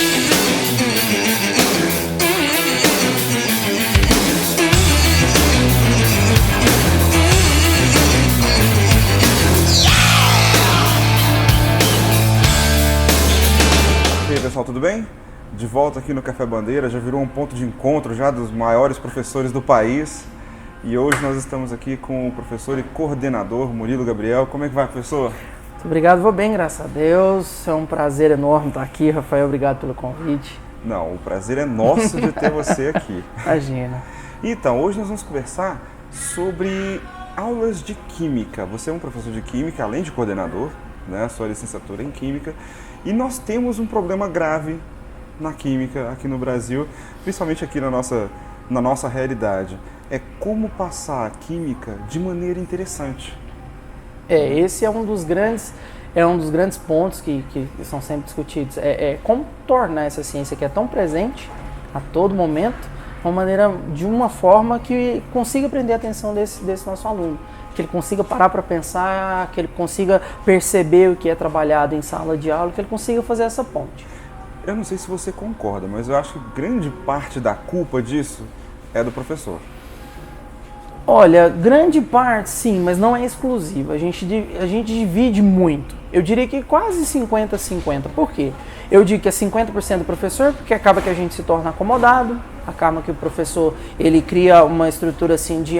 E aí, pessoal, tudo bem? De volta aqui no Café Bandeira, já virou um ponto de encontro já dos maiores professores do país. E hoje nós estamos aqui com o professor e coordenador Murilo Gabriel. Como é que vai, professor? Muito obrigado, vou bem, graças a Deus. É um prazer enorme estar aqui, Rafael, obrigado pelo convite. Não, o prazer é nosso de ter você aqui. Imagina. Então, hoje nós vamos conversar sobre aulas de Química. Você é um professor de Química, além de coordenador, né? Sua licenciatura em Química. E nós temos um problema grave na Química aqui no Brasil, principalmente aqui na nossa realidade. É como passar a Química de maneira interessante. Esse é um dos grandes pontos que são sempre discutidos. Como tornar essa ciência que é tão presente a todo momento, de uma forma que consiga prender a atenção desse nosso aluno. Que ele consiga parar para pensar, que ele consiga perceber o que é trabalhado em sala de aula, que ele consiga fazer essa ponte. Eu não sei se você concorda, mas eu acho que grande parte da culpa disso é do professor. Olha, grande parte sim, mas não é exclusiva. A gente divide muito. Eu diria que quase 50-50. Por quê? Eu digo que é 50% do professor, porque acaba que a gente se torna acomodado, acaba que o professor ele cria uma estrutura assim de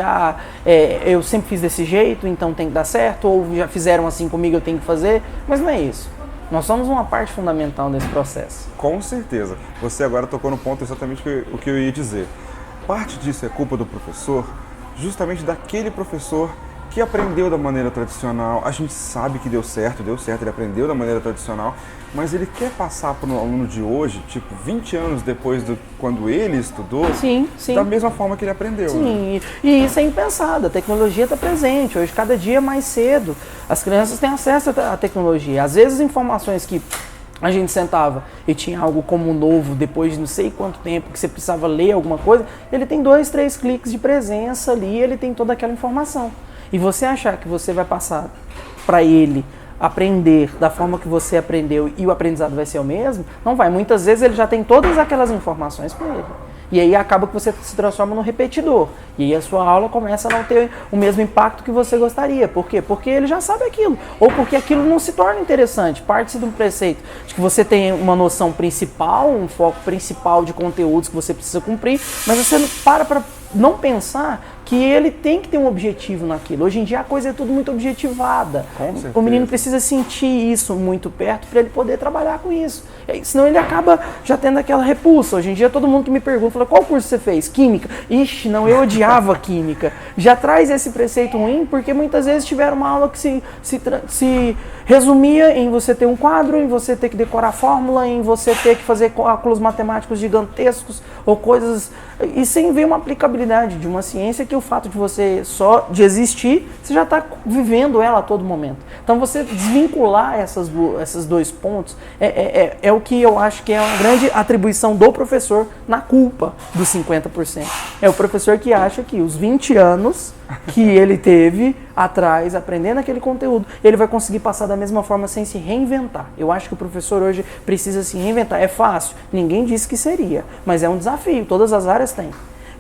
eu sempre fiz desse jeito, então tem que dar certo, ou já fizeram assim comigo, eu tenho que fazer, mas não é isso. Nós somos uma parte fundamental desse processo. Com certeza. Você agora tocou no ponto exatamente o que eu ia dizer. Parte disso é culpa do professor, justamente daquele professor que aprendeu da maneira tradicional. A gente sabe que deu certo, ele aprendeu da maneira tradicional, mas ele quer passar para um aluno de hoje, tipo 20 anos depois de quando ele estudou, sim. da mesma forma que ele aprendeu. Sim, né? E isso é impensado, a tecnologia está presente, hoje cada dia mais cedo as crianças têm acesso à tecnologia. Às vezes informações que a gente sentava e tinha algo como novo depois de não sei quanto tempo que você precisava ler alguma coisa, ele tem 2, 3 cliques de presença ali, ele tem toda aquela informação. E você achar que você vai passar para ele aprender da forma que você aprendeu e o aprendizado vai ser o mesmo, não vai. Muitas vezes ele já tem todas aquelas informações com ele. E aí acaba que você se transforma num repetidor. E aí a sua aula começa a não ter o mesmo impacto que você gostaria. Por quê? Porque ele já sabe aquilo. Ou porque aquilo não se torna interessante. Parte-se de um preceito de que você tem uma noção principal, um foco principal de conteúdos que você precisa cumprir, mas você para não pensar que ele tem que ter um objetivo naquilo. Hoje em dia a coisa é tudo muito objetivada. O menino precisa sentir isso muito perto para ele poder trabalhar com isso. Senão ele acaba já tendo aquela repulsa. Hoje em dia todo mundo que me pergunta, fala, qual curso você fez? Química? Ixi, não, eu odiava química. Já traz esse preceito ruim porque muitas vezes tiveram uma aula que se resumia em você ter um quadro, em você ter que decorar a fórmula, em você ter que fazer cálculos matemáticos gigantescos ou coisas, e sem ver uma aplicabilidade de uma ciência que o fato de você só de existir, você já está vivendo ela a todo momento. Então você desvincular esses dois pontos é o que eu acho que é uma grande atribuição do professor na culpa dos 50%. É o professor que acha que os 20 anos que ele teve atrás, aprendendo aquele conteúdo, ele vai conseguir passar da mesma forma sem se reinventar. Eu acho que o professor hoje precisa se reinventar. É fácil? Ninguém disse que seria, mas é um desafio, todas as áreas têm.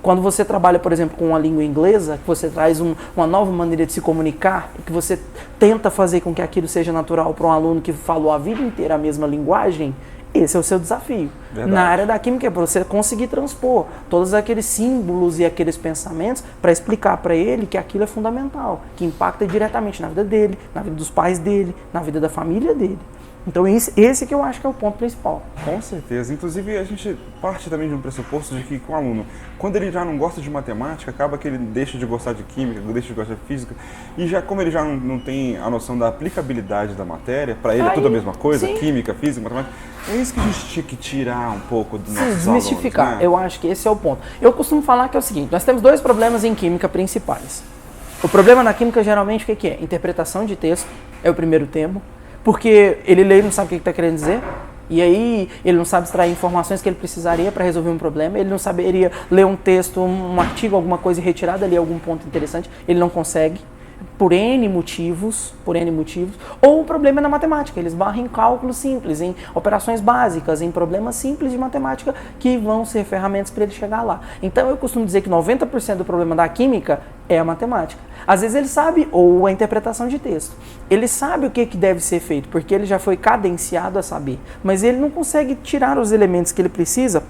Quando você trabalha, por exemplo, com a língua inglesa, que você traz uma nova maneira de se comunicar, que você tenta fazer com que aquilo seja natural para um aluno que falou a vida inteira a mesma linguagem, esse é o seu desafio. Verdade. Na área da química é para você conseguir transpor todos aqueles símbolos e aqueles pensamentos para explicar para ele que aquilo é fundamental, que impacta diretamente na vida dele, na vida dos pais dele, na vida da família dele. Então esse que eu acho que é o ponto principal. Com certeza. Inclusive a gente parte também de um pressuposto de que o aluno, quando ele já não gosta de matemática, acaba que ele deixa de gostar de química, deixa de gostar de física, e já como ele já não tem a noção da aplicabilidade da matéria, para ele é tudo a mesma coisa, sim. Química, física, matemática, é isso que a gente tinha que tirar um pouco do nosso desmistificar, alunos, né? Eu acho que esse é o ponto. Eu costumo falar que é o seguinte, nós temos 2 problemas em química principais. O problema na química geralmente o que é? Interpretação de texto é o primeiro termo. Porque ele lê e não sabe o que está querendo dizer, e aí ele não sabe extrair informações que ele precisaria para resolver um problema, ele não saberia ler um texto, um artigo, alguma coisa e retirar dali algum ponto interessante, ele não consegue. por N motivos, ou o problema é na matemática, eles barram em cálculos simples, em operações básicas, em problemas simples de matemática que vão ser ferramentas para ele chegar lá. Então eu costumo dizer que 90% do problema da química é a matemática. Às vezes ele sabe, ou a interpretação de texto, ele sabe o que deve ser feito, porque ele já foi cadenciado a saber, mas ele não consegue tirar os elementos que ele precisa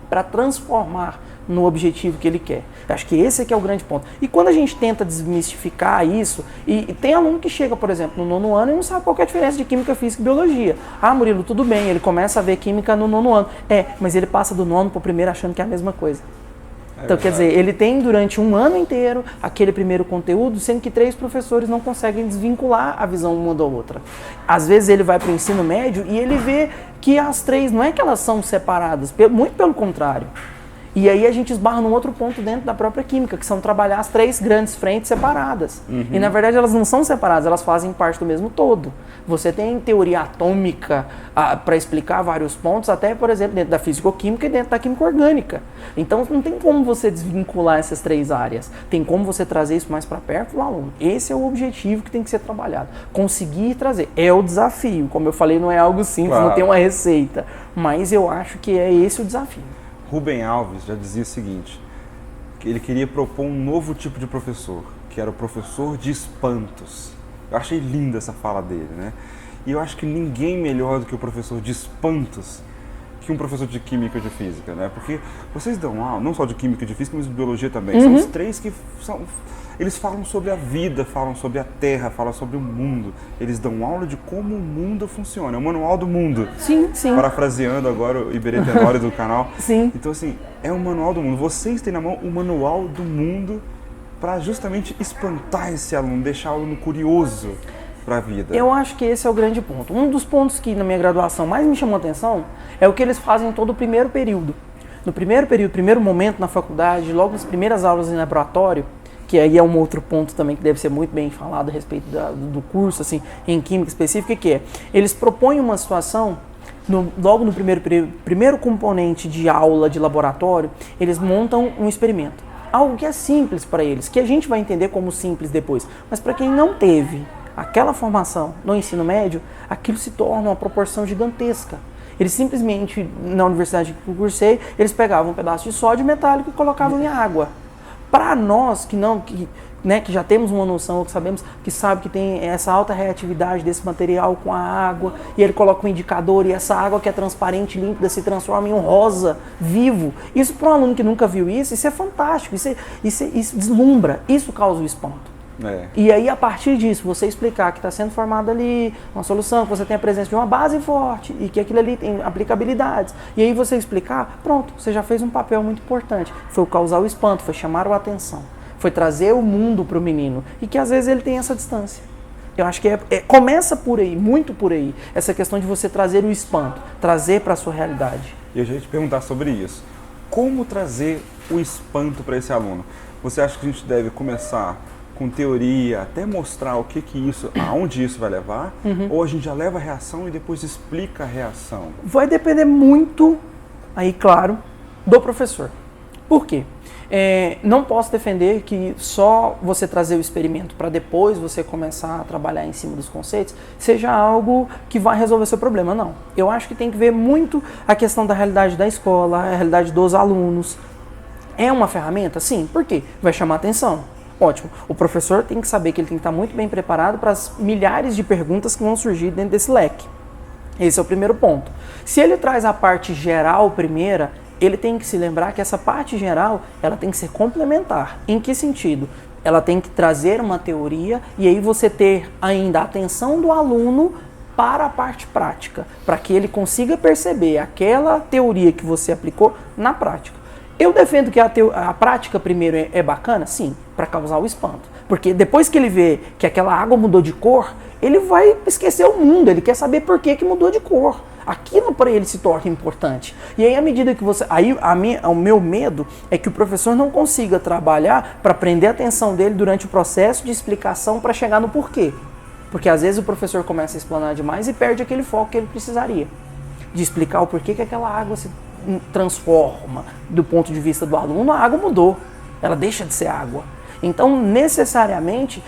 para transformar no objetivo que ele quer. Eu acho que esse aqui é o grande ponto. E quando a gente tenta desmistificar isso, e tem aluno que chega, por exemplo, no 9º ano e não sabe qual que é a diferença de química, física e biologia. Ah, Murilo, tudo bem, ele começa a ver química no 9º ano. Mas ele passa do 9º para o 1º achando que é a mesma coisa. Então, quer dizer, ele tem durante um ano inteiro aquele primeiro conteúdo, sendo que 3 professores não conseguem desvincular a visão uma da outra. Às vezes ele vai para o ensino médio e ele vê que as 3, não é que elas são separadas, muito pelo contrário. E aí a gente esbarra num outro ponto dentro da própria química, que são trabalhar as 3 grandes frentes separadas. E na verdade elas não são separadas, elas fazem parte do mesmo todo. Você tem teoria atômica para explicar vários pontos, até, por exemplo, dentro da fisicoquímica e dentro da química orgânica. Então não tem como você desvincular essas 3 áreas. Tem como você trazer isso mais para perto do aluno. Esse é o objetivo que tem que ser trabalhado. Conseguir trazer. É o desafio. Como eu falei, não é algo simples, claro. Não tem uma receita. Mas eu acho que é esse o desafio. Rubem Alves já dizia o seguinte, que ele queria propor um novo tipo de professor, que era o professor de espantos. Eu achei linda essa fala dele, né? E eu acho que ninguém melhor do que o professor de espantos que um professor de química e de física, né? Porque vocês dão aula, não só de química e de física, mas de biologia também. São os 3 que são... Eles falam sobre a vida, falam sobre a terra, falam sobre o mundo. Eles dão aula de como o mundo funciona. É o manual do mundo. Sim, sim. Parafraseando agora o Iberê Tenório do canal. Sim. Então, assim, é o manual do mundo. Vocês têm na mão o manual do mundo para justamente espantar esse aluno, deixar o aluno curioso para a vida. Eu acho que esse é o grande ponto. Um dos pontos que na minha graduação mais me chamou a atenção é o que eles fazem em todo o primeiro período. No primeiro período, primeiro momento na faculdade, logo nas primeiras aulas em laboratório, que aí é um outro ponto também que deve ser muito bem falado a respeito do curso, assim, em química específica, que é, eles propõem uma situação, logo no primeiro componente de aula de laboratório, eles montam um experimento. Algo que é simples para eles, que a gente vai entender como simples depois, mas para quem não teve aquela formação no ensino médio, aquilo se torna uma proporção gigantesca. Eles simplesmente, na universidade que eu cursei, eles pegavam um pedaço de sódio metálico e colocavam em água. Para nós que já temos uma noção, que sabemos, que sabe que tem essa alta reatividade desse material com a água, e ele coloca um indicador e essa água que é transparente, límpida, se transforma em um rosa vivo. Isso para um aluno que nunca viu isso é fantástico, isso deslumbra, isso causa o espanto. E aí, a partir disso, você explicar que está sendo formada ali uma solução, que você tem a presença de uma base forte e que aquilo ali tem aplicabilidades. E aí você explicar, pronto, você já fez um papel muito importante. Foi causar o espanto, foi chamar a atenção, foi trazer o mundo para o menino. E que às vezes ele tem essa distância. Eu acho que começa por aí, muito por aí, essa questão de você trazer o espanto, trazer para a sua realidade. E eu já ia te perguntar sobre isso. Como trazer o espanto para esse aluno? Você acha que a gente deve começar com teoria, até mostrar aonde isso vai levar, ou a gente já leva a reação e depois explica a reação? Vai depender muito, aí claro, do professor. Por quê? Não posso defender que só você trazer o experimento para depois você começar a trabalhar em cima dos conceitos seja algo que vai resolver seu problema, não. Eu acho que tem que ver muito a questão da realidade da escola, a realidade dos alunos. É uma ferramenta? Sim. Por quê? Vai chamar atenção. Ótimo. O professor tem que saber que ele tem que estar muito bem preparado para as milhares de perguntas que vão surgir dentro desse leque. Esse é o primeiro ponto. Se ele traz a parte geral primeira, ele tem que se lembrar que essa parte geral ela tem que ser complementar. Em que sentido? Ela tem que trazer uma teoria e aí você ter ainda a atenção do aluno para a parte prática, para que ele consiga perceber aquela teoria que você aplicou na prática. Eu defendo que a prática primeiro é bacana, sim, para causar o espanto. Porque depois que ele vê que aquela água mudou de cor, ele vai esquecer o mundo, ele quer saber por que mudou de cor. Aquilo para ele se torna importante. E aí, à medida que você... o meu medo é que o professor não consiga trabalhar para prender a atenção dele durante o processo de explicação para chegar no porquê. Porque às vezes o professor começa a explanar demais e perde aquele foco que ele precisaria. De explicar o porquê que aquela água se transforma do ponto de vista do aluno, a água mudou, ela deixa de ser água. Então, necessariamente,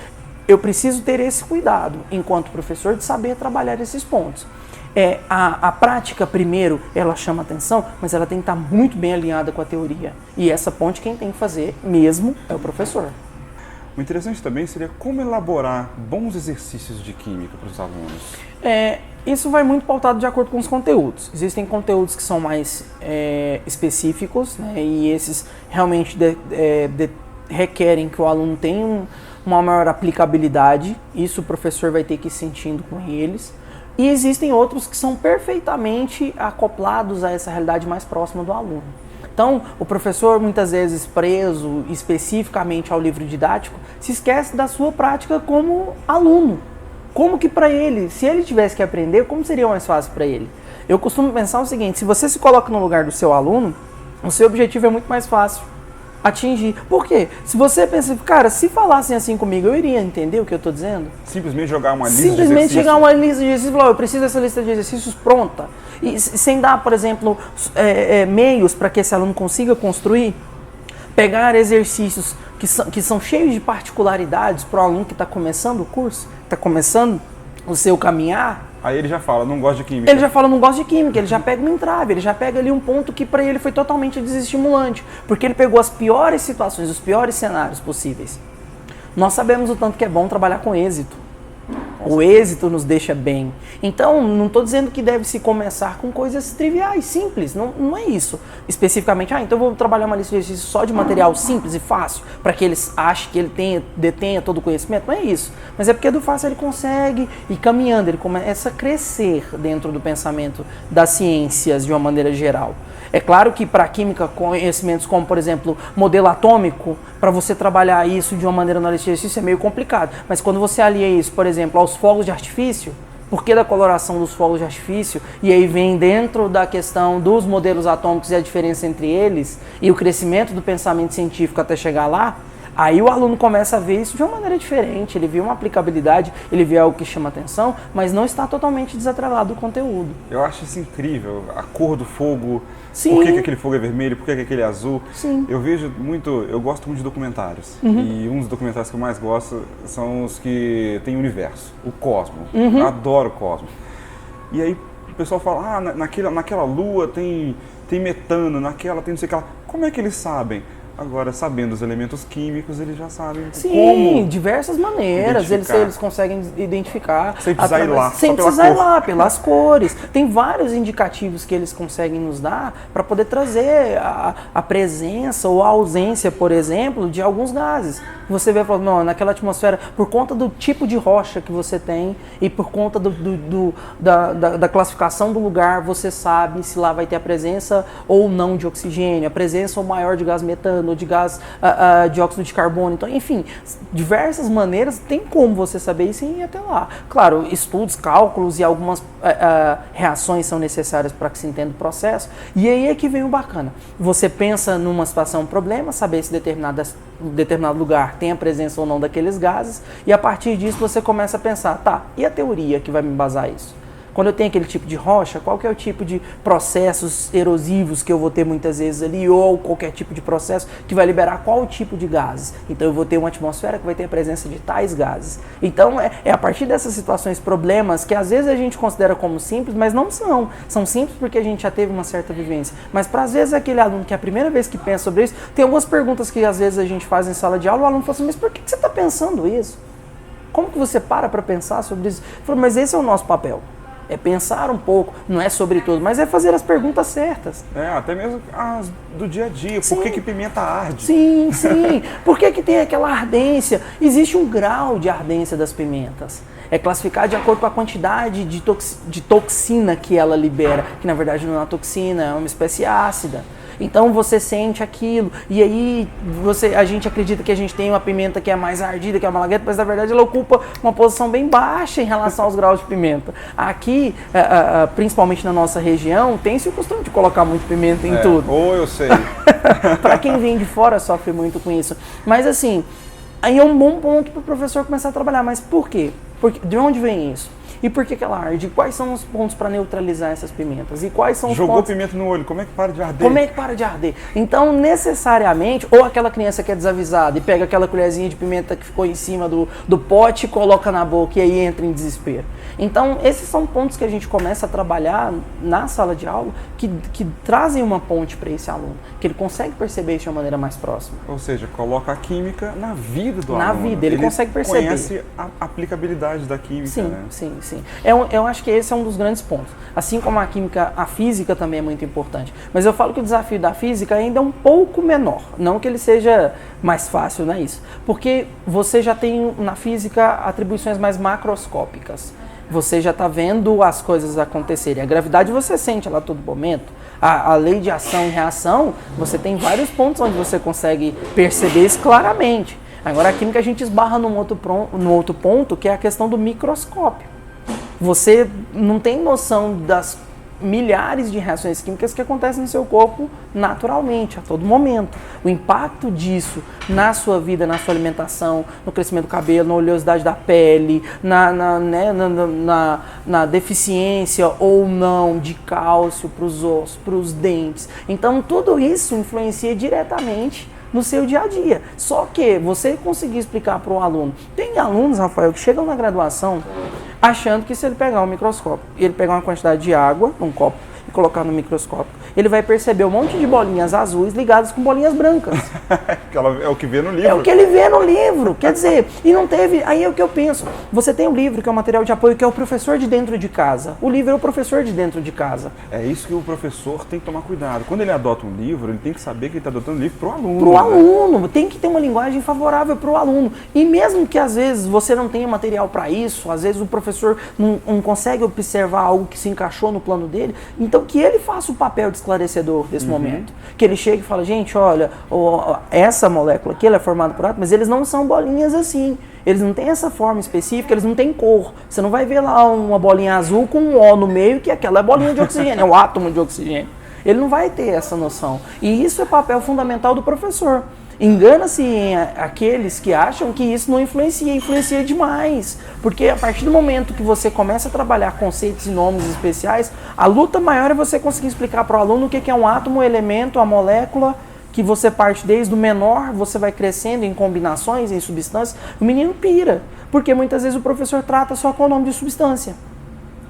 eu preciso ter esse cuidado, enquanto professor, de saber trabalhar esses pontos. A prática, primeiro, ela chama atenção, mas ela tem que estar muito bem alinhada com a teoria. E essa ponte quem tem que fazer mesmo é o professor. O interessante também seria como elaborar bons exercícios de química para os alunos. Isso vai muito pautado de acordo com os conteúdos. Existem conteúdos que são mais específicos, né, e esses realmente requerem que o aluno tenha uma maior aplicabilidade. Isso o professor vai ter que ir sentindo com eles. E existem outros que são perfeitamente acoplados a essa realidade mais próxima do aluno. Então, o professor, muitas vezes preso especificamente ao livro didático, se esquece da sua prática como aluno. Como que para ele, se ele tivesse que aprender, como seria mais fácil para ele? Eu costumo pensar o seguinte: se você se coloca no lugar do seu aluno, o seu objetivo é muito mais fácil atingir. Por quê? Se você pensa, cara, se falassem assim comigo, eu iria entender o que eu estou dizendo? Simplesmente jogar uma lista de exercícios. Simplesmente chegar uma lista de exercícios e falar, eu preciso dessa lista de exercícios pronta. E sem dar, por exemplo, meios para que esse aluno consiga construir, pegar exercícios que são cheios de particularidades para o aluno que está começando o curso, está começando o seu caminhar. Aí ele já fala, não gosto de química. Ele já fala, não gosto de química, ele já pega um entrave, ele já pega ali um ponto que para ele foi totalmente desestimulante, porque ele pegou as piores situações, os piores cenários possíveis. Nós sabemos o tanto que é bom trabalhar com êxito. O êxito nos deixa bem. Então, não estou dizendo que deve se começar com coisas triviais, simples. Não é isso. Especificamente, então eu vou trabalhar uma lista de exercícios só de material simples e fácil, para que eles achem que ele detenha todo o conhecimento. Não é isso. Mas é porque do fácil ele consegue ir caminhando, ele começa a crescer dentro do pensamento das ciências de uma maneira geral. É claro que para a química, conhecimentos como, por exemplo, modelo atômico, para você trabalhar isso de uma maneira na lista de exercício é meio complicado. Mas quando você alia isso, por exemplo, aos fogos de artifício, por que da coloração dos fogos de artifício? E aí vem dentro da questão dos modelos atômicos e a diferença entre eles, e o crescimento do pensamento científico até chegar lá, aí o aluno começa a ver isso de uma maneira diferente, ele vê uma aplicabilidade, ele vê algo que chama atenção, mas não está totalmente desatrelado do conteúdo. Eu acho isso incrível, a cor do fogo, Sim. Por que aquele fogo é vermelho, por que aquele é azul. Sim. Eu gosto muito de documentários, e um dos documentários que eu mais gosto são os que tem universo, o cosmo. Eu adoro o cosmo. E aí o pessoal fala, naquela lua tem metano, naquela tem não sei o que lá. Como é que eles sabem? Agora, sabendo os elementos químicos, eles já sabem como diversas maneiras eles conseguem identificar. Sem precisar ir lá, sem precisar ir lá, pelas cores. Tem vários indicativos que eles conseguem nos dar para poder trazer a presença ou a ausência, por exemplo, de alguns gases. Você vê falando, não, naquela atmosfera, por conta do tipo de rocha que você tem e por conta da classificação do lugar, você sabe se lá vai ter a presença ou não de oxigênio, a presença ou maior de gás metano, de gás dióxido de carbono. Então, enfim, diversas maneiras, tem como você saber isso e ir até lá. Claro, estudos, cálculos e algumas reações são necessárias para que se entenda o processo. E aí é que vem o bacana. Você pensa numa situação, um problema, saber se determinado lugar tem a presença ou não daqueles gases, e a partir disso você começa a pensar, tá, e a teoria que vai me embasar isso? Quando eu tenho aquele tipo de rocha, qual que é o tipo de processos erosivos que eu vou ter muitas vezes ali, ou qualquer tipo de processo que vai liberar qual tipo de gases? Então eu vou ter uma atmosfera que vai ter a presença de tais gases. Então é a partir dessas situações, problemas, que às vezes a gente considera como simples, mas não são. São simples porque a gente já teve uma certa vivência. Mas para às vezes aquele aluno que é a primeira vez que pensa sobre isso, tem algumas perguntas que às vezes a gente faz em sala de aula, o aluno fala assim, mas por que você está pensando isso? Como que você para pensar sobre isso? Eu falo, mas esse é o nosso papel. É pensar um pouco, não é sobre tudo, mas é fazer as perguntas certas. Até mesmo as do dia a dia. Sim. Por que pimenta arde? Sim. Por que tem aquela ardência? Existe um grau de ardência das pimentas. É classificado de acordo com a quantidade de toxina que ela libera, que na verdade não é uma toxina, é uma espécie ácida. Então você sente aquilo, e aí a gente acredita que a gente tem uma pimenta que é mais ardida, que é uma malagueta, mas na verdade ela ocupa uma posição bem baixa em relação aos graus de pimenta. Aqui, principalmente na nossa região, tem-se o costume de colocar muito pimenta em tudo. Eu sei. Para quem vem de fora sofre muito com isso. Mas assim, aí é um bom ponto para o professor começar a trabalhar. Mas por quê? De onde vem isso? E por que ela arde? Quais são os pontos para neutralizar essas pimentas? E quais são os Jogou pontos... pimenta no olho, como é que para de arder? Como é que para de arder? Então, necessariamente, ou aquela criança que é desavisada e pega aquela colherzinha de pimenta que ficou em cima do pote, coloca na boca e aí entra em desespero. Então, esses são pontos que a gente começa a trabalhar na sala de aula que trazem uma ponte para esse aluno, que ele consegue perceber isso de uma maneira mais próxima. Ou seja, coloca a química na vida do aluno. Na vida, ele consegue perceber. Conhece a aplicabilidade da química, sim, né? Sim, sim. Eu acho que esse é um dos grandes pontos. Assim como a química, a física também é muito importante. Mas eu falo que o desafio da física ainda é um pouco menor. Não que ele seja mais fácil, não é isso. Porque você já tem na física atribuições mais macroscópicas. Você já está vendo as coisas acontecerem. A gravidade você sente ela a todo momento. A lei de ação e reação, você tem vários pontos onde você consegue perceber isso claramente. Agora a química a gente esbarra num outro ponto, que é a questão do microscópio. Você não tem noção das milhares de reações químicas que acontecem no seu corpo naturalmente, a todo momento. O impacto disso na sua vida, na sua alimentação, no crescimento do cabelo, na oleosidade da pele, na deficiência ou não de cálcio para os ossos, para os dentes. Então tudo isso influencia diretamente no seu dia a dia. Só que você conseguir explicar para o aluno. Tem alunos, Rafael, que chegam na graduação achando que se ele pegar um microscópio e ele pegar uma quantidade de água num copo e colocar no microscópio, ele vai perceber um monte de bolinhas azuis ligadas com bolinhas brancas. É o que vê no livro. É o que ele vê no livro. Quer dizer, e não teve... Aí é o que eu penso. Você tem um livro que é um material de apoio que é o professor de dentro de casa. O livro é o professor de dentro de casa. É isso que o professor tem que tomar cuidado. Quando ele adota um livro, ele tem que saber que ele está adotando um livro para o aluno. Para o aluno. Tem que ter uma linguagem favorável para o aluno. E mesmo que às vezes você não tenha material para isso, às vezes o professor não consegue observar algo que se encaixou no plano dele, então que ele faça o papel de esclarecedor desse momento. Que ele chegue e fale, gente, olha, essa molécula aqui ela é formada por átomos, mas eles não são bolinhas assim. Eles não têm essa forma específica, eles não têm cor. Você não vai ver lá uma bolinha azul com um O no meio, que aquela é bolinha de oxigênio, é o átomo de oxigênio. Ele não vai ter essa noção. E isso é papel fundamental do professor. Engana-se aqueles que acham que isso não influencia demais. Porque a partir do momento que você começa a trabalhar conceitos e nomes especiais, a luta maior é você conseguir explicar para o aluno o que é um átomo, o elemento, a molécula, que você parte desde o menor, você vai crescendo em combinações, em substâncias, o menino pira. Porque muitas vezes o professor trata só com o nome de substância.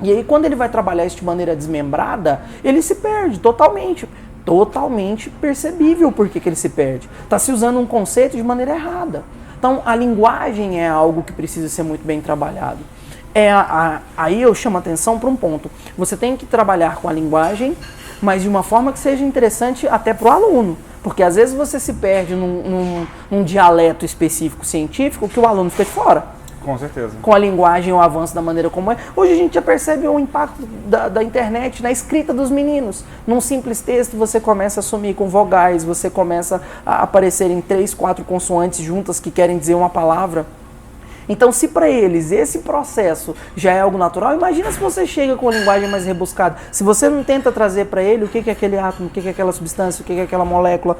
E aí quando ele vai trabalhar isso de maneira desmembrada, ele se perde totalmente. Totalmente percebível por que ele se perde. Está se usando um conceito de maneira errada. Então, a linguagem é algo que precisa ser muito bem trabalhado. Aí eu chamo a atenção para um ponto. Você tem que trabalhar com a linguagem, mas de uma forma que seja interessante até para o aluno. Porque às vezes você se perde num dialeto específico científico que o aluno fica de fora. Com certeza. Com a linguagem, o avanço da maneira como é. Hoje a gente já percebe o impacto da internet na escrita dos meninos. Num simples texto você começa a sumir com vogais, você começa a aparecer em 3, 4 consoantes juntas que querem dizer uma palavra. Então, se para eles esse processo já é algo natural, imagina se você chega com a linguagem mais rebuscada. Se você não tenta trazer para ele o que é aquele átomo, o que é aquela substância, o que é aquela molécula,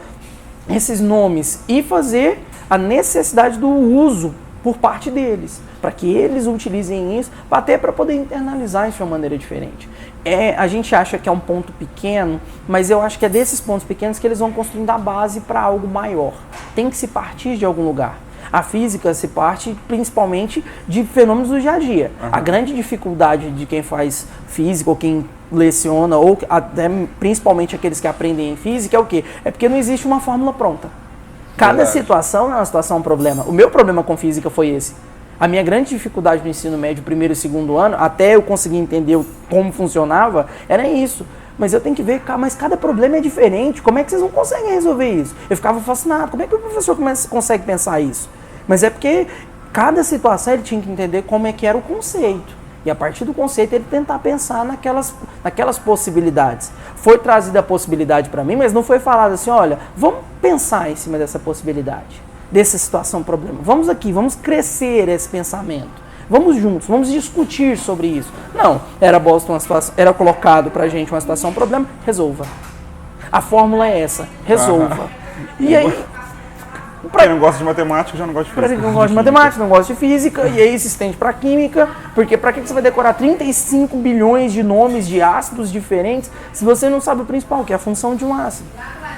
esses nomes, e fazer a necessidade do uso por parte deles, para que eles utilizem isso, até para poder internalizar isso de uma maneira diferente. A gente acha que é um ponto pequeno, mas eu acho que é desses pontos pequenos que eles vão construindo a base para algo maior. Tem que se partir de algum lugar. A física se parte principalmente de fenômenos do dia a dia. A grande dificuldade de quem faz física ou quem leciona, ou até principalmente aqueles que aprendem em física, é o quê? É porque não existe uma fórmula pronta. Cada situação é uma situação, um problema. O meu problema com física foi esse. A minha grande dificuldade no ensino médio, primeiro e segundo ano, até eu conseguir entender como funcionava, era isso. Mas eu tenho que ver, mas cada problema é diferente. Como é que vocês não conseguem resolver isso? Eu ficava fascinado. Como é que o professor consegue pensar isso? Mas é porque cada situação ele tinha que entender como é que era o conceito. E a partir do conceito ele tentar pensar naquelas possibilidades. Foi trazida a possibilidade para mim, mas não foi falado assim, olha, vamos pensar em cima dessa possibilidade, dessa situação, problema. Vamos aqui, vamos crescer esse pensamento. Vamos juntos, vamos discutir sobre isso. Não, era colocado para a gente uma situação, problema, resolva. A fórmula é essa, resolva. E aí... Quem não gosta de matemática já não gosta de Para física. quem não gosta de matemática, não gosta de física, e aí se estende para química, porque para que você vai decorar 35 bilhões de nomes de ácidos diferentes se você não sabe o principal, que é a função de um ácido,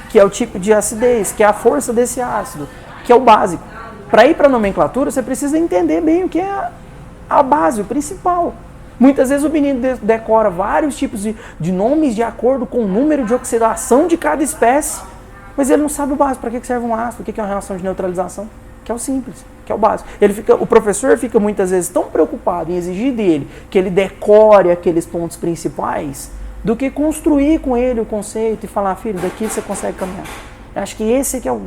que é o tipo de acidez, que é a força desse ácido, que é o básico. Para ir para a nomenclatura, você precisa entender bem o que é a base, o principal. Muitas vezes o menino decora vários tipos de nomes de acordo com o número de oxidação de cada espécie, mas ele não sabe o básico, para que serve um ácido, o que é uma reação de neutralização, que é o simples, que é o básico. O professor fica muitas vezes tão preocupado em exigir dele que ele decore aqueles pontos principais, do que construir com ele o conceito e falar, filho, daqui você consegue caminhar. Eu acho que esse que é o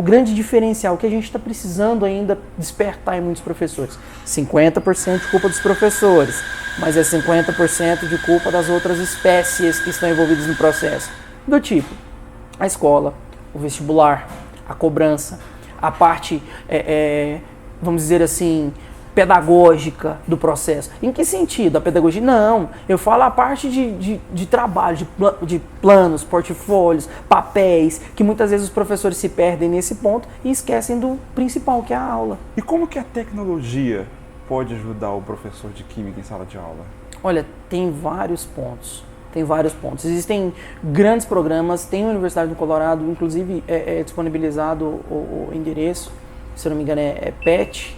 grande diferencial, que a gente está precisando ainda despertar em muitos professores. 50% de culpa dos professores, mas é 50% de culpa das outras espécies que estão envolvidas no processo. Do tipo, a escola, o vestibular, a cobrança, a parte, vamos dizer assim, pedagógica do processo. Em que sentido a pedagogia? Não, eu falo a parte de trabalho, de planos, portfólios, papéis, que muitas vezes os professores se perdem nesse ponto e esquecem do principal, que é a aula. E como que a tecnologia pode ajudar o professor de química em sala de aula? Olha, tem vários pontos. Existem grandes programas, tem a Universidade do Colorado, inclusive é disponibilizado o endereço, se eu não me engano é PET.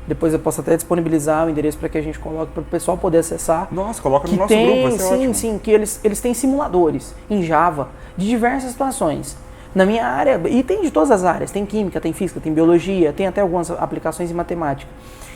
Depois eu posso até disponibilizar o endereço para que a gente coloque para o pessoal poder acessar. Nossa, coloca no nosso grupo, vai ser ótimo. Sim, que eles têm simuladores em Java de diversas situações. Na minha área, e tem de todas as áreas, tem química, tem física, tem biologia, tem até algumas aplicações em matemática.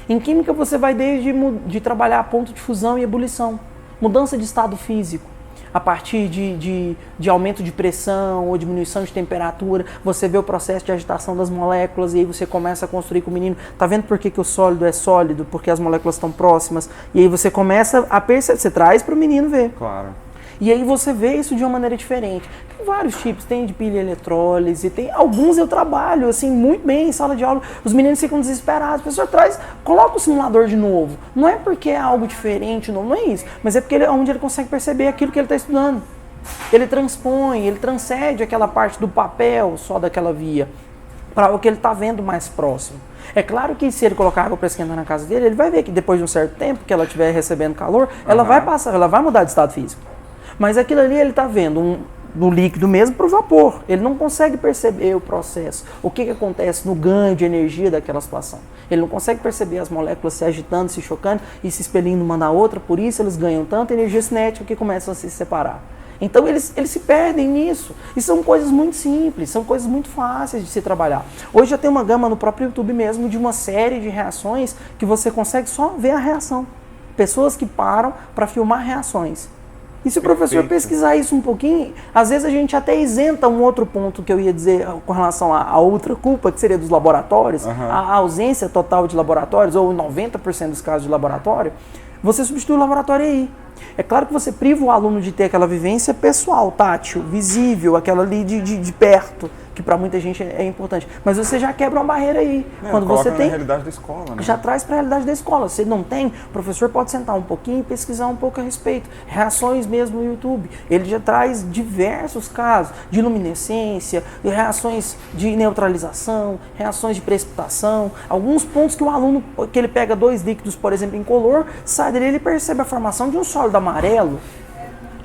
Em química você vai desde de trabalhar a ponto de fusão e ebulição, mudança de estado físico. A partir de aumento de pressão ou diminuição de temperatura, você vê o processo de agitação das moléculas e aí você começa a construir com o menino. Tá vendo por que o sólido é sólido? Porque as moléculas estão próximas. E aí você começa a perceber, você traz para o menino ver. Claro. E aí você vê isso de uma maneira diferente. Tem vários tipos, tem de pilha eletrólise, tem alguns eu trabalho assim muito bem em sala de aula. Os meninos ficam desesperados. O professor coloca o simulador de novo. Não é porque é algo diferente, não é isso, mas é porque é onde ele consegue perceber aquilo que ele está estudando. Ele transpõe, ele transcende aquela parte do papel só daquela via para o que ele está vendo mais próximo. É claro que se ele colocar água para esquentar na casa dele, ele vai ver que depois de um certo tempo que ela estiver recebendo calor, ela vai passar, ela vai mudar de estado físico. Mas aquilo ali ele está vendo no líquido mesmo para o vapor. Ele não consegue perceber o processo, o que acontece no ganho de energia daquela situação. Ele não consegue perceber as moléculas se agitando, se chocando e se expelindo uma na outra, por isso eles ganham tanta energia cinética que começam a se separar. Então eles se perdem nisso. E são coisas muito simples, são coisas muito fáceis de se trabalhar. Hoje já tem uma gama no próprio YouTube mesmo de uma série de reações que você consegue só ver a reação. Pessoas que param para filmar reações. E se o professor pesquisar isso um pouquinho, às vezes a gente até isenta um outro ponto que eu ia dizer com relação à outra culpa, que seria dos laboratórios, a ausência total de laboratórios, ou 90% dos casos de laboratório, você substitui o laboratório aí. É claro que você priva o aluno de ter aquela vivência pessoal, tátil, visível, aquela ali de perto, que para muita gente é importante. Mas você já quebra uma barreira aí. Quando você tem, na realidade da escola, né? Já traz para a realidade da escola. Se não tem, o professor pode sentar um pouquinho e pesquisar um pouco a respeito. Reações mesmo no YouTube. Ele já traz diversos casos de luminescência, de reações de neutralização, reações de precipitação. Alguns pontos que o aluno, que ele pega dois líquidos, por exemplo, incolor, sai dele, ele percebe a formação de um sólido amarelo.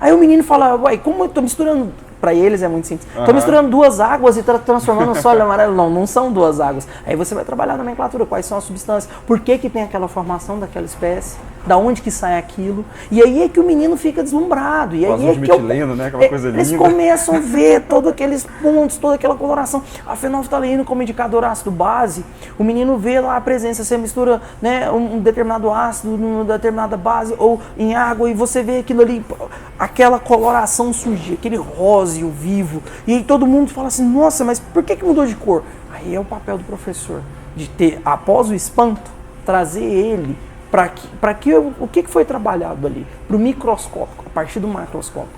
Aí o menino fala, uai, como eu estou misturando... Para eles é muito simples. Estou misturando duas águas e transformando um sólido amarelo. Não são duas águas. Aí você vai trabalhar na nomenclatura, quais são as substâncias, por que tem aquela formação daquela espécie, da onde que sai aquilo. E aí é que o menino fica deslumbrado. E aí é que metileno, né? Aquela coisa linda. Eles começam a ver todos aqueles pontos, toda aquela coloração. A fenolftaleína como indicador ácido base, o menino vê lá a presença, você mistura, né, um determinado ácido numa determinada base ou em água e você vê aquilo ali, aquela coloração surgir, aquele róseo vivo. E aí todo mundo fala assim, nossa, mas por que mudou de cor? Aí é o papel do professor, de ter, após o espanto, trazer ele para que o que foi trabalhado ali? Para o microscópico, a partir do macroscópio.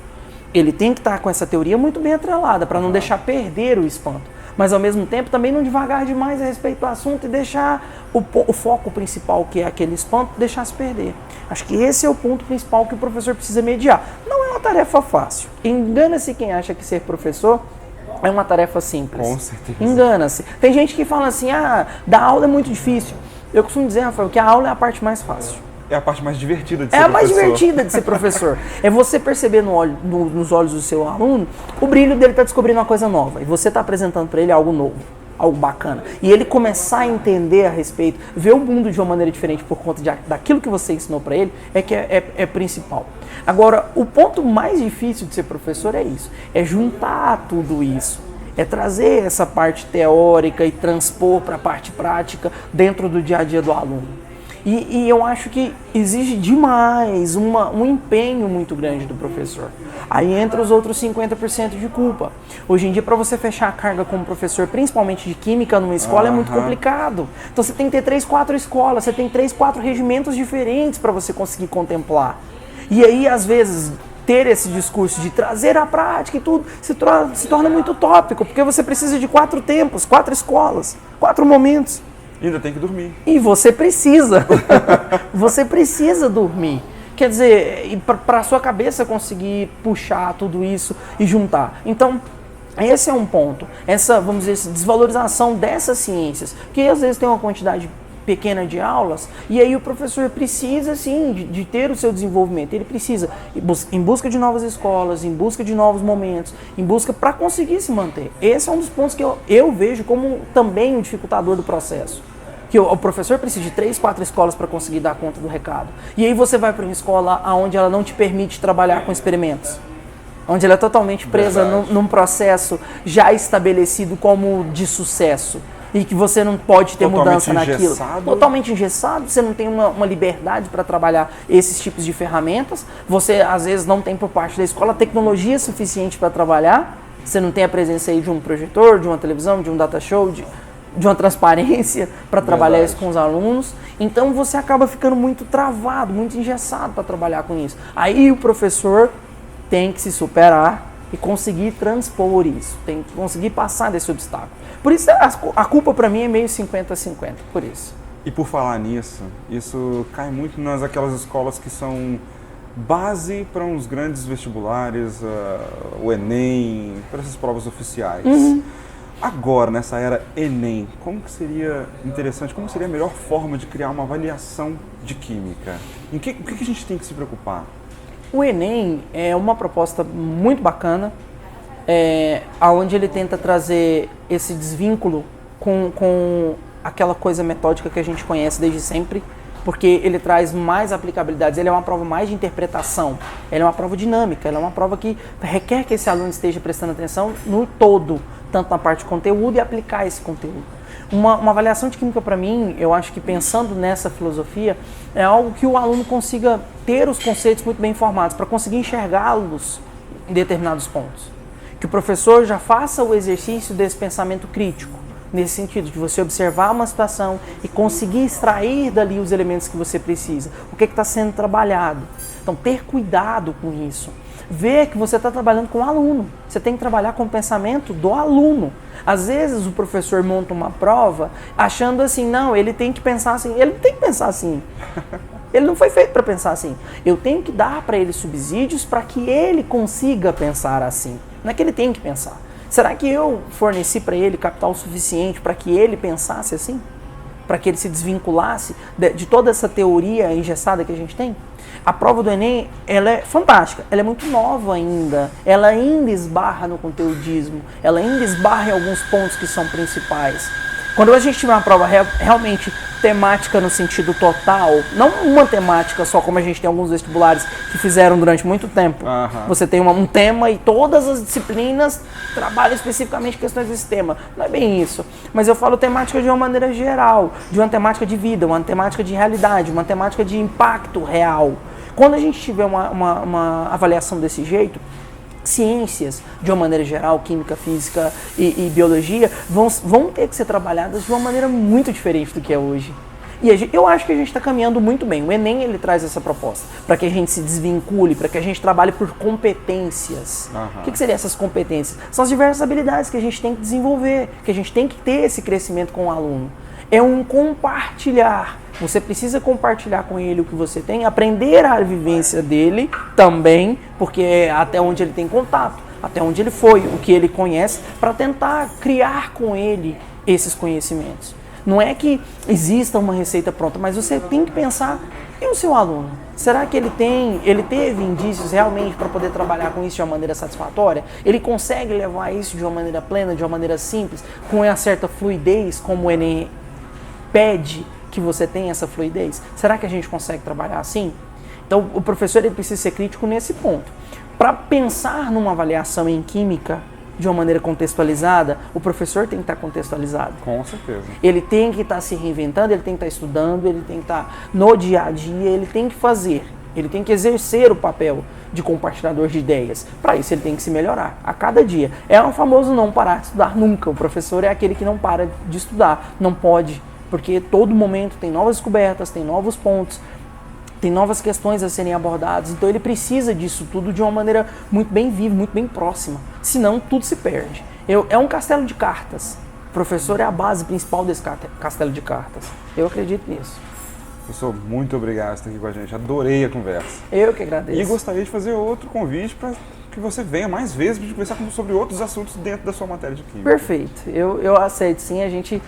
Ele tem que estar com essa teoria muito bem atrelada, para não deixar perder o espanto. Mas ao mesmo tempo também não devagar demais a respeito do assunto e deixar o foco principal, que é aquele espanto, deixar se perder. Acho que esse é o ponto principal que o professor precisa mediar. Não é uma tarefa fácil. Engana-se quem acha que ser professor é uma tarefa simples. Com certeza. Engana-se. Tem gente que fala assim, dar aula é muito difícil. Eu costumo dizer, Rafael, que a aula é a parte mais fácil. É a parte mais divertida de ser professor. É a mais divertida de ser professor. É você perceber nos olhos do seu aluno o brilho dele tá descobrindo uma coisa nova. E você está apresentando para ele algo novo, algo bacana. E ele começar a entender a respeito, ver o mundo de uma maneira diferente por conta daquilo que você ensinou para ele, é principal. Agora, o ponto mais difícil de ser professor é isso. É juntar tudo isso. É trazer essa parte teórica e transpor para a parte prática dentro do dia a dia do aluno. E eu acho que exige demais um empenho muito grande do professor. Aí entra os outros 50% de culpa. Hoje em dia, para você fechar a carga como professor, principalmente de química numa escola, é muito complicado. Então você tem que ter 3, 4 escolas, você tem 3, 4 regimentos diferentes para você conseguir contemplar. E aí, às vezes, ter esse discurso de trazer a prática e tudo se torna muito utópico, porque você precisa de 4 tempos, 4 escolas, 4 momentos. E ainda tem que dormir. E você precisa. Você precisa dormir. Quer dizer, para a sua cabeça conseguir puxar tudo isso e juntar. Então, esse é um ponto. Essa, vamos dizer, essa desvalorização dessas ciências. Porque às vezes tem uma quantidade pequena de aulas e aí o professor precisa, sim, de ter o seu desenvolvimento. Ele precisa em busca de novas escolas, em busca de novos momentos, em busca para conseguir se manter. Esse é um dos pontos que eu vejo como também um dificultador do processo. Que o professor precisa de 3, 4 escolas para conseguir dar conta do recado. E aí você vai para uma escola onde ela não te permite trabalhar com experimentos. Onde ela é totalmente presa num processo já estabelecido como de sucesso. E que você não pode ter mudança naquilo. Totalmente engessado, você não tem uma liberdade para trabalhar esses tipos de ferramentas. Você, às vezes, não tem por parte da escola tecnologia suficiente para trabalhar. Você não tem a presença aí de um projetor, de uma televisão, de um data show, de uma transparência para trabalhar isso com os alunos. Então você acaba ficando muito travado, muito engessado para trabalhar com isso. Aí o professor tem que se superar e conseguir transpor isso, tem que conseguir passar desse obstáculo. Por isso a culpa para mim é meio 50-50, por isso. E por falar nisso, isso cai muito naquelas escolas que são base para uns grandes vestibulares, o Enem, para essas provas oficiais. Agora, nessa era Enem, como que seria interessante, como seria a melhor forma de criar uma avaliação de química? O que a gente tem que se preocupar? O Enem é uma proposta muito bacana, onde ele tenta trazer esse desvínculo com aquela coisa metódica que a gente conhece desde sempre, porque ele traz mais aplicabilidades, ele é uma prova mais de interpretação, ele é uma prova dinâmica, ele é uma prova que requer que esse aluno esteja prestando atenção no todo, tanto na parte de conteúdo e aplicar esse conteúdo. Uma avaliação de química para mim, eu acho que pensando nessa filosofia, é algo que o aluno consiga ter os conceitos muito bem formados, para conseguir enxergá-los em determinados pontos. Que o professor já faça o exercício desse pensamento crítico, nesse sentido de você observar uma situação e conseguir extrair dali os elementos que você precisa, o que está sendo trabalhado. Então, ter cuidado com isso. Ver que você está trabalhando com o aluno. Você tem que trabalhar com o pensamento do aluno. Às vezes o professor monta uma prova achando assim, não, ele tem que pensar assim. Ele não tem que pensar assim. Ele não foi feito para pensar assim. Eu tenho que dar para ele subsídios para que ele consiga pensar assim. Não é que ele tem que pensar. Será que eu forneci para ele capital suficiente para que ele pensasse assim? Para que ele se desvinculasse de toda essa teoria engessada que a gente tem? A prova do Enem, ela é fantástica, ela é muito nova ainda, ela ainda esbarra no conteudismo, ela ainda esbarra em alguns pontos que são principais. Quando a gente tiver uma prova realmente temática no sentido total, não uma temática só como a gente tem alguns vestibulares que fizeram durante muito tempo. Você tem um tema e todas as disciplinas trabalham especificamente questões desse tema. Não é bem isso, mas eu falo temática de uma maneira geral, de uma temática de vida, uma temática de realidade, uma temática de impacto real. Quando a gente tiver uma avaliação desse jeito, ciências, de uma maneira geral, química, física e biologia, vão ter que ser trabalhadas de uma maneira muito diferente do que é hoje. E eu acho que a gente está caminhando muito bem. O Enem, ele traz essa proposta, para que a gente se desvincule, para que a gente trabalhe por competências. O que seriam essas competências? São as diversas habilidades que a gente tem que desenvolver, que a gente tem que ter esse crescimento com o aluno. É um compartilhar. Você precisa compartilhar com ele o que você tem, aprender a vivência dele também, porque é até onde ele tem contato. até onde ele foi, o que ele conhece, para tentar criar com ele esses conhecimentos. Não é que exista uma receita pronta, mas você tem que pensar, e o seu aluno? Será que ele teve indícios realmente para poder trabalhar com isso de uma maneira satisfatória? Ele consegue levar isso de uma maneira plena, de uma maneira simples, com uma certa fluidez, como o Enem pede que você tenha essa fluidez? Será que a gente consegue trabalhar assim? Então, o professor ele precisa ser crítico nesse ponto. Para pensar numa avaliação em química de uma maneira contextualizada, o professor tem que estar contextualizado. Com certeza. Ele tem que estar se reinventando, ele tem que estar estudando, ele tem que estar no dia a dia, ele tem que fazer, ele tem que exercer o papel de compartilhador de ideias. Para isso ele tem que se melhorar a cada dia. É o famoso não parar de estudar nunca. O professor é aquele que não para de estudar, não pode, porque todo momento tem novas descobertas, tem novos pontos, tem novas questões a serem abordadas, então ele precisa disso tudo de uma maneira muito bem viva, muito bem próxima, senão tudo se perde. É um castelo de cartas, o professor é a base principal desse castelo de cartas, eu acredito nisso. Professor, muito obrigado por estar aqui com a gente, adorei a conversa. Eu que agradeço. E gostaria de fazer outro convite para que você venha mais vezes para conversar sobre outros assuntos dentro da sua matéria de química. Perfeito, eu aceito sim, a gente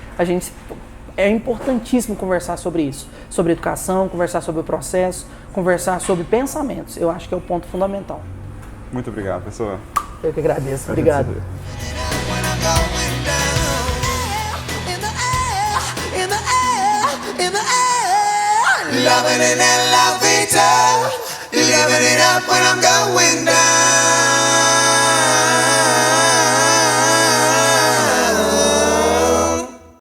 é importantíssimo conversar sobre isso, sobre educação, conversar sobre o processo, conversar sobre pensamentos. Eu acho que é o ponto fundamental. Muito obrigado, professor. Eu que agradeço. Obrigado. Loving it and love it up. Living it up when I'm going down.